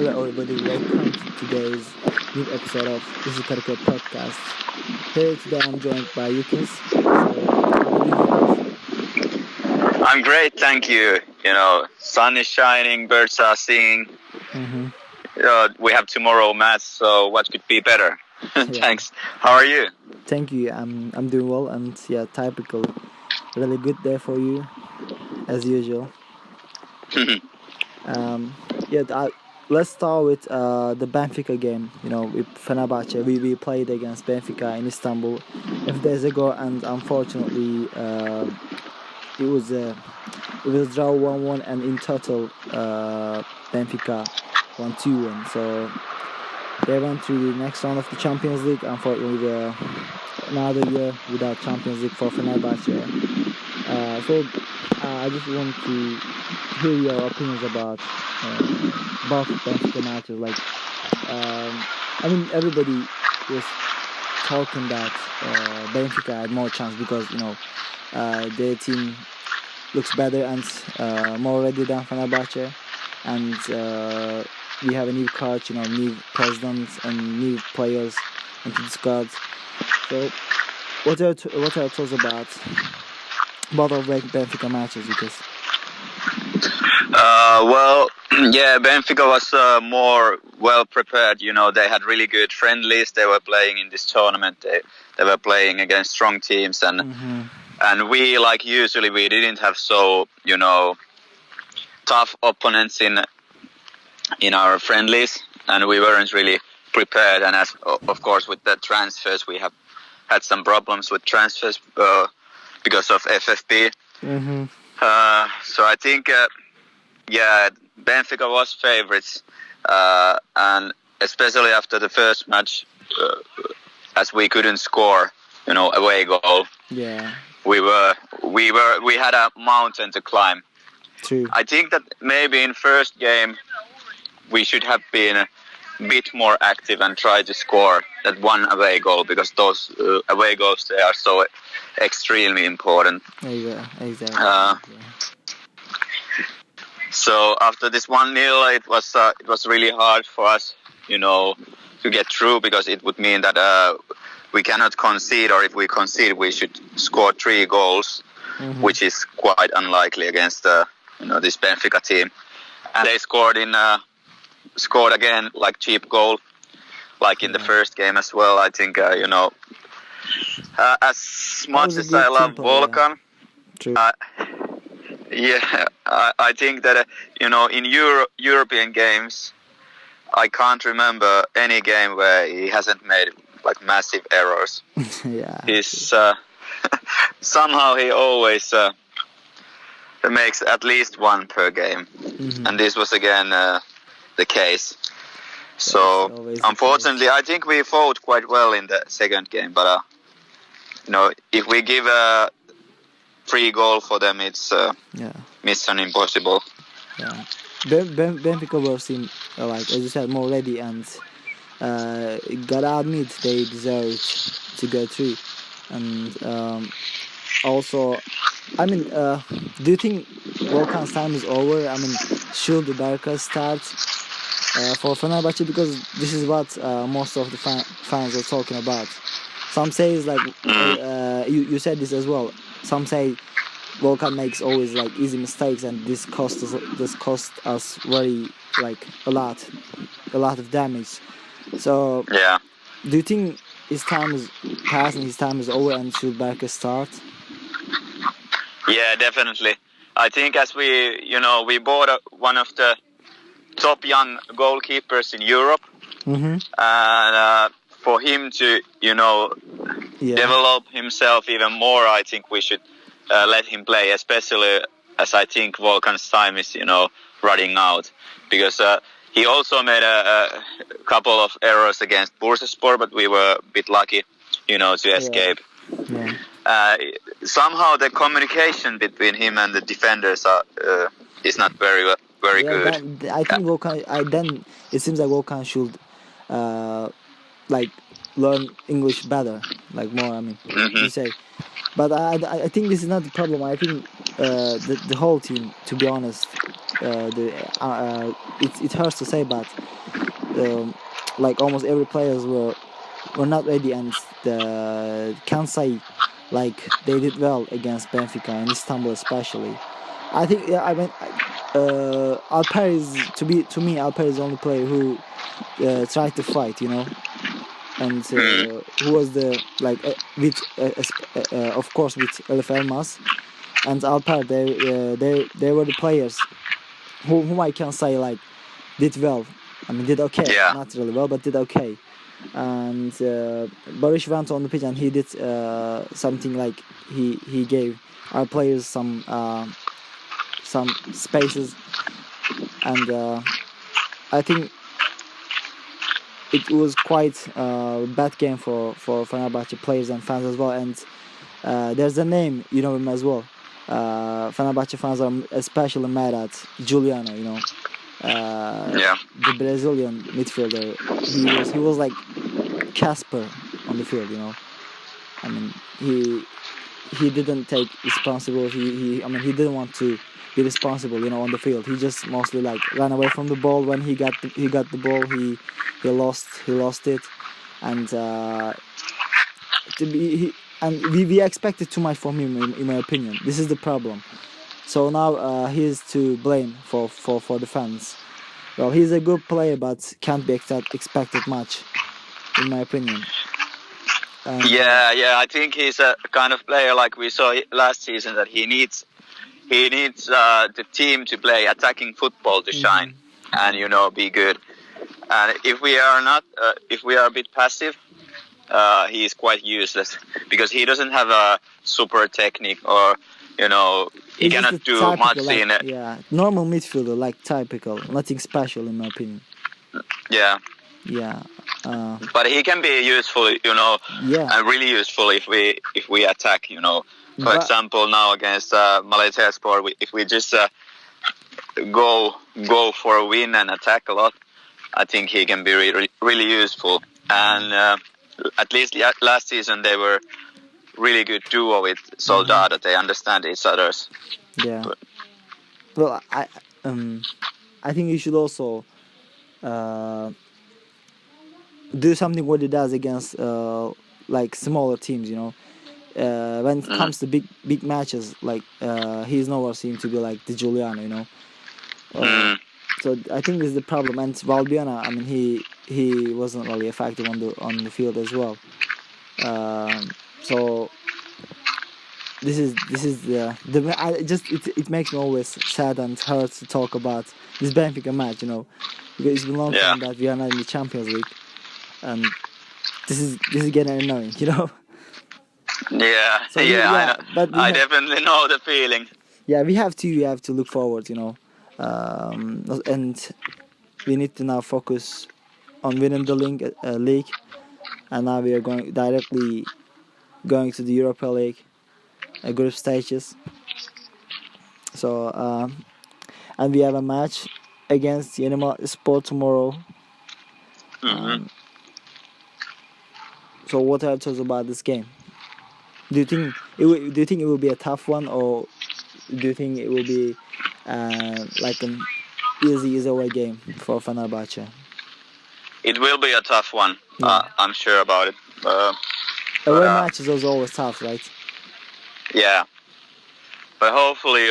Hello everybody, welcome to today's new episode of İlkay podcast. Here today I'm joined by Jukkis. So, how are you, Jukkis? I'm great, thank you. You know, sun is shining, birds are singing. Mm-hmm. We have tomorrow match, so what could be better? Thanks. How are you? Thank you. I'm doing well, and yeah, typical, really good day for you, as usual. Let's start with the Benfica game. You know, with Fenerbahce, we played against Benfica in Istanbul a few days ago, and unfortunately, it was a draw 1-1, and in total, Benfica won 2-1. So they went to the next round of the Champions League. Unfortunately, another year without Champions League for Fenerbahce. I just want to hear your opinions about both Benfica matches. Like, everybody was talking that Benfica had more chance because their team looks better and more ready than Fenerbahce, and we have a new coach, new president and new players into the squad. So, what are your thoughts about both of Benfica matches? Because Benfica was more well prepared. You know, they had really good friendlies. They were playing in this tournament. They were playing against strong teams, and we, like usually, we didn't have so tough opponents in our friendlies, and we weren't really prepared. And as of course with the transfers, we have had some problems with transfers because of FFP. So I think Benfica was favorites, and especially after the first match, as we couldn't score, away goal. Yeah, we had a mountain to climb. True. I think that maybe in first game we should have been a bit more active and try to score that one away goal, because those away goals, they are so extremely important. Yeah, exactly. So after this 1-0, it was really hard for us, to get through, because it would mean that we cannot concede, or if we concede, we should score 3 goals, which is quite unlikely against this Benfica team. And they scored again, like cheap goal, like in the first game as well. I think as much as I love Volkan, I think that in European games, I can't remember any game where he hasn't made like massive errors. He's somehow he always makes at least one per game, and this was again the case. So unfortunately, I think we fought quite well in the second game, but if we give a free goal for them, it's mission impossible. Yeah, Benfica were seen like, as you said, more ready, and gotta admit they deserved to go through. And also, do you think Volkan's time is over? Should the Barca start for Fenerbahce? Because this is what most of the fans are talking about. Some say it's like you said this as well. Some say Volkan makes always like easy mistakes, and this cost us very a lot of damage. So do you think his time is passing, his time is over, and should Barca start? Yeah, definitely. I think as we bought one of the top young goalkeepers in Europe, and for him to develop himself even more, I think we should let him play, especially as I think Volkan's time is running out, because he also made a couple of errors against Bursaspor, but we were a bit lucky to escape. Somehow the communication between him and the defenders is not very good. I think Volkan. Then it seems like Volkan should learn English better, more. You say, but I think this is not the problem. I think the whole team, to be honest, it hurts to say, but like almost every players were not ready, and can't say like they did well against Benfica and Istanbul especially. I think Alper is to me Alper is the only player who tried to fight, and who was the like with of course with Elif Elmas and Alper. They were the players whom I can say like did well. I mean, did okay, Yeah. not really well, but did okay. And Barış went on the pitch and he did something like he gave our players some spaces, and I think it was quite a bad game for Fenerbahce players and fans as well. And there's a name, you know him as well. Fenerbahce fans are especially mad at Giuliano, the Brazilian midfielder. He was like Casper on the field, I mean, he didn't take responsibility. He didn't want to be responsible, on the field. He just mostly like ran away from the ball. When he got the ball, he lost it, and we expected too much from him, in my opinion. This is the problem. So now he's to blame for the fans. Well, he's a good player, but can't be expected much, in my opinion. I think he's a kind of player like we saw last season, that he needs the team to play attacking football to shine and be good. And if we are a bit passive, he is quite useless, because he doesn't have a super technique, or he cannot do much in it. Yeah, normal midfielder, like typical, nothing special in my opinion. Yeah. Yeah. But he can be useful, and really useful if we attack, For example, now against Malatyaspor, if we just go for a win and attack a lot, I think he can be really, really useful. And at least last season they were really good duo with Soldado. They understand each other's. Yeah. Well, I think you should also do something what he does against like smaller teams, when it comes to big matches, like he's nowhere seem to be like the Giuliano, So I think this is the problem. And Valbuena, he wasn't really effective on the field as well. So this is it makes me always sad and hurt to talk about this Benfica match, because it's been a long time that we are not in the Champions League, and this is getting annoying, Yeah, So, I know. But I definitely know the feeling. Yeah, we have to look forward, and we need to now focus on winning the league, and now we are directly going to the Europa League group stages. So and we have a match against Yeni Malatyaspor tomorrow. So what are your thoughts about this game? Do you think it will be a tough one, or do you think it will be like an easy away game for Fenerbahce? It will be a tough one. Yeah. I'm sure about it. Away matches are always tough, right? Yeah, but hopefully,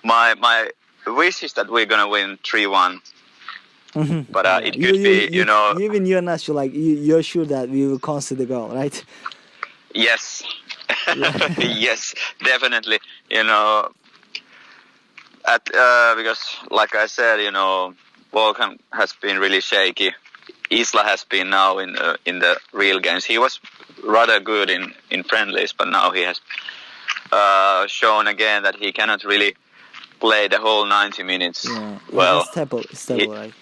my wish is that we're gonna win 3-1. But it could be, Even you're not sure, like you're sure that we will concede the goal, right? Yes. Yeah. Yes, definitely. Because like I said, Volkan has been really shaky. Isla has been now in the real games. He was rather good in friendlies, but now he has shown again that he cannot really play the whole 90 minutes. Yeah. Well, stable, right?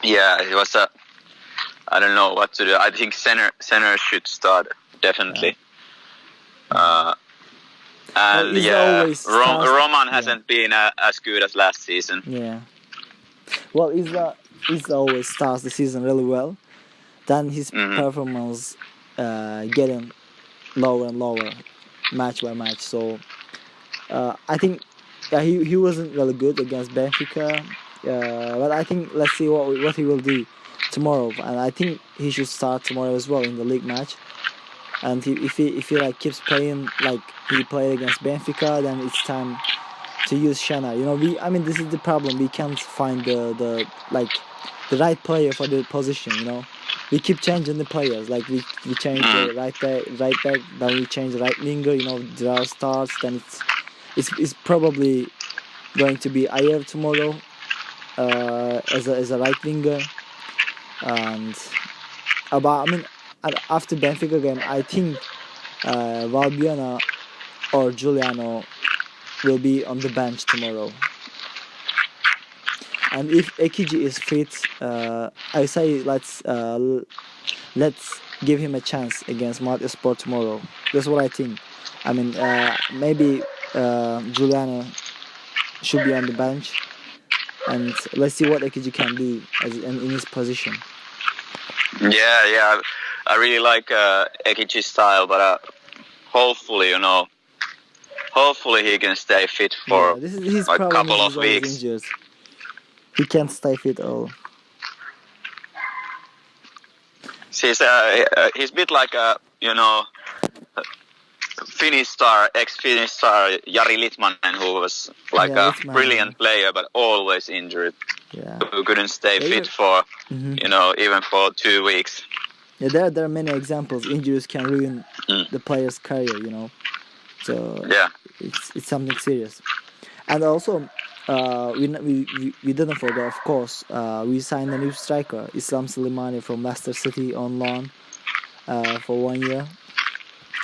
Yeah, it was I don't know what to do. I think center should start, definitely. Yeah. And Roman hasn't been as good as last season. Yeah. Well, Isla always starts the season really well. Then his performance getting lower and lower, match by match. So I think yeah, he wasn't really good against Benfica. But I think let's see what he will do tomorrow. And I think he should start tomorrow as well in the league match. And if he like keeps playing like he played against Benfica, then it's time to use Shana. You know, this is the problem. We can't find the right player for the position. You know, we keep changing the players. Like we change the right back, then we change the right winger. You know, there are starts. Then it's probably going to be Ayew tomorrow as a right winger. And after Benfica game, I think Valbuena or Giuliano will be on the bench tomorrow. And if Ekiji is fit, I say let's give him a chance against Malatyaspor tomorrow. That's what I think. Maybe Giuliano should be on the bench, and let's see what Ekiji can do in his position. Yeah. I really like Ekichi's style, but hopefully he can stay fit for a couple of weeks. He can't stay fit at all. He's a bit like a Finnish star, ex-Finnish star Jari Litmanen, who was like a brilliant player but always injured. Yeah. Who couldn't stay fit for even for 2 weeks. Yeah, there are many examples. Injuries can ruin the player's career, you know. So yeah, it's something serious. And also, we didn't forget, of course, we signed a new striker, Islam Slimani from Leicester City on loan for 1 year.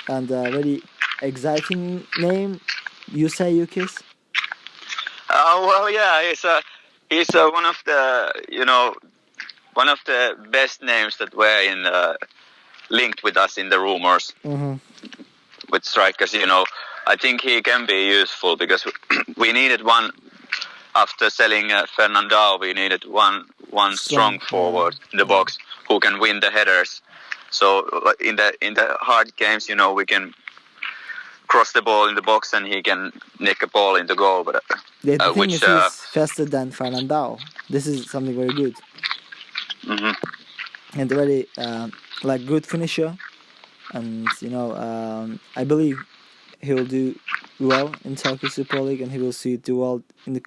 And a very exciting name, you say, Jukkis? Well, yeah, he's one of the best names that were linked with us in the rumors with strikers. I think he can be useful because we needed one after selling Fernandao. We needed one strong forward in the box who can win the headers. So in the hard games, we can cross the ball in the box and he can nick a ball in the goal. But the thing is, he's faster than Fernandao. This is something very good. And very good finisher, and I believe he will do well in Turkish Super League, and he will do well in the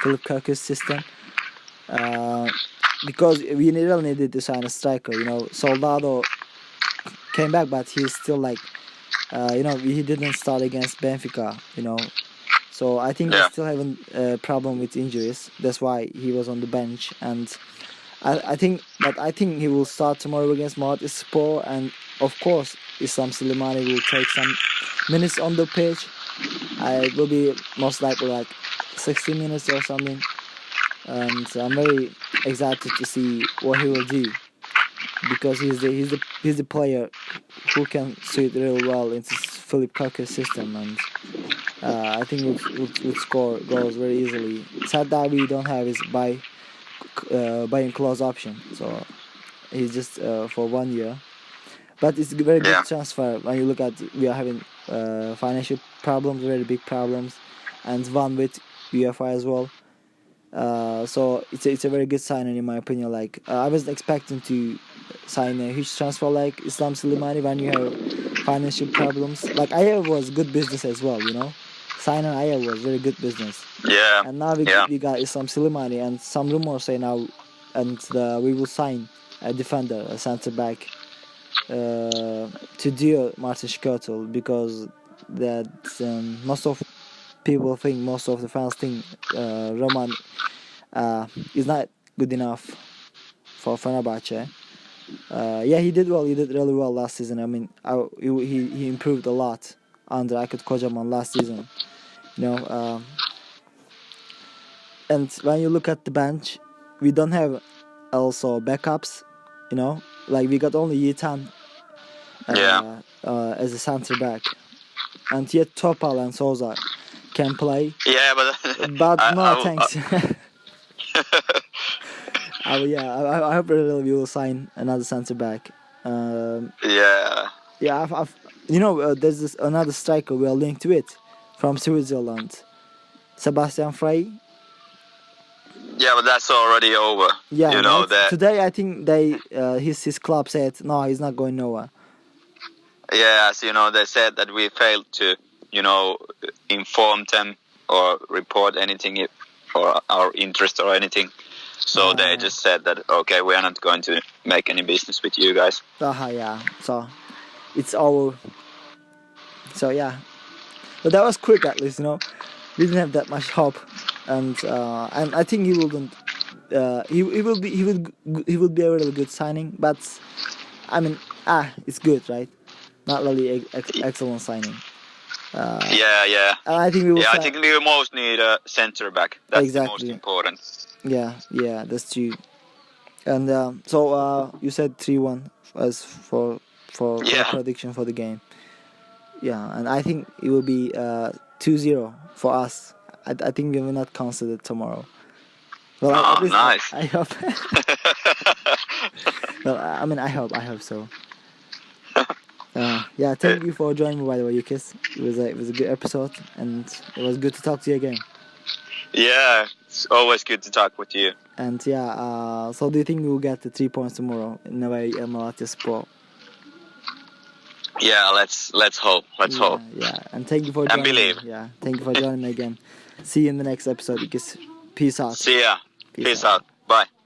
Philip Kokus system. Because we really needed to sign a striker. Soldado came back, but he's still he didn't start against Benfica. So I think he's still having a problem with injuries. That's why he was on the bench, and I think he will start tomorrow against Malatyaspor, and of course Islam Slimani will take some minutes on the pitch. It will be most likely 60 minutes or something, and I'm very excited to see what he will do, because he's the player who can suit really well into Philip Kokus system, and I think would score goals very easily. Sad that we don't have his buying clause option, so he's just for 1 year. But it's a very good transfer when you look at we are having financial problems, very big problems, and one with UEFA as well. So it's a very good signing in my opinion. I wasn't expecting to sign a huge transfer like Islam Slimani when you have financial problems. Ayew was good business as well, Signing Ayew was very good business. Yeah. And now we got Islam Slimani, and some rumors say now, and we will sign a defender, a centre back, to deal Martin Skrtel, because that most of the fans think Roman is not good enough for Fenerbahce. He did well. He did really well last season. He improved a lot under Aykut Kocaman last season. And when you look at the bench, we don't have also backups. We got only Yiğitan as a centre back, and yet Topal and Souza can play. Yeah, but no thanks. I hope really we will sign another centre back. There's another striker we are linked with from Switzerland, Sebastian Frey. Yeah, but that's already over. Yeah, you know that. Today I think his club said no, he's not going nowhere. Yeah, as you know, they said that we failed to, inform them or report anything or our interest or anything. So they just said that, okay, we are not going to make any business with you guys. Yeah. So it's over. So yeah, but that was quick at least. We didn't have that much hope, and I think he wouldn't. He will be a really good signing, but I mean, it's good, right? Not really excellent signing. Yeah. And I think we will. Yeah, I think we most need a centre back. That's exactly. The most important. Yeah, that's true. And so you said 3-1 as for prediction for the game. Yeah, and I think it will be 2-0 for us. I think we will not consider it tomorrow. Well, nice. I hope. Well, I mean, I hope so. Yeah, thank you for joining me, by the way, Jukkis. It was a good episode, and it was good to talk to you again. Yeah, it's always good to talk with you. And yeah, so do you think we will get the 3 points tomorrow in Yeni Malatyaspor? Yeah, let's hope. Let's hope. Yeah, and thank you for joining. And believe. Me. Yeah, thank you for joining me again. See you in the next episode, Jukkis. Peace out. See ya. Peace out. Bye.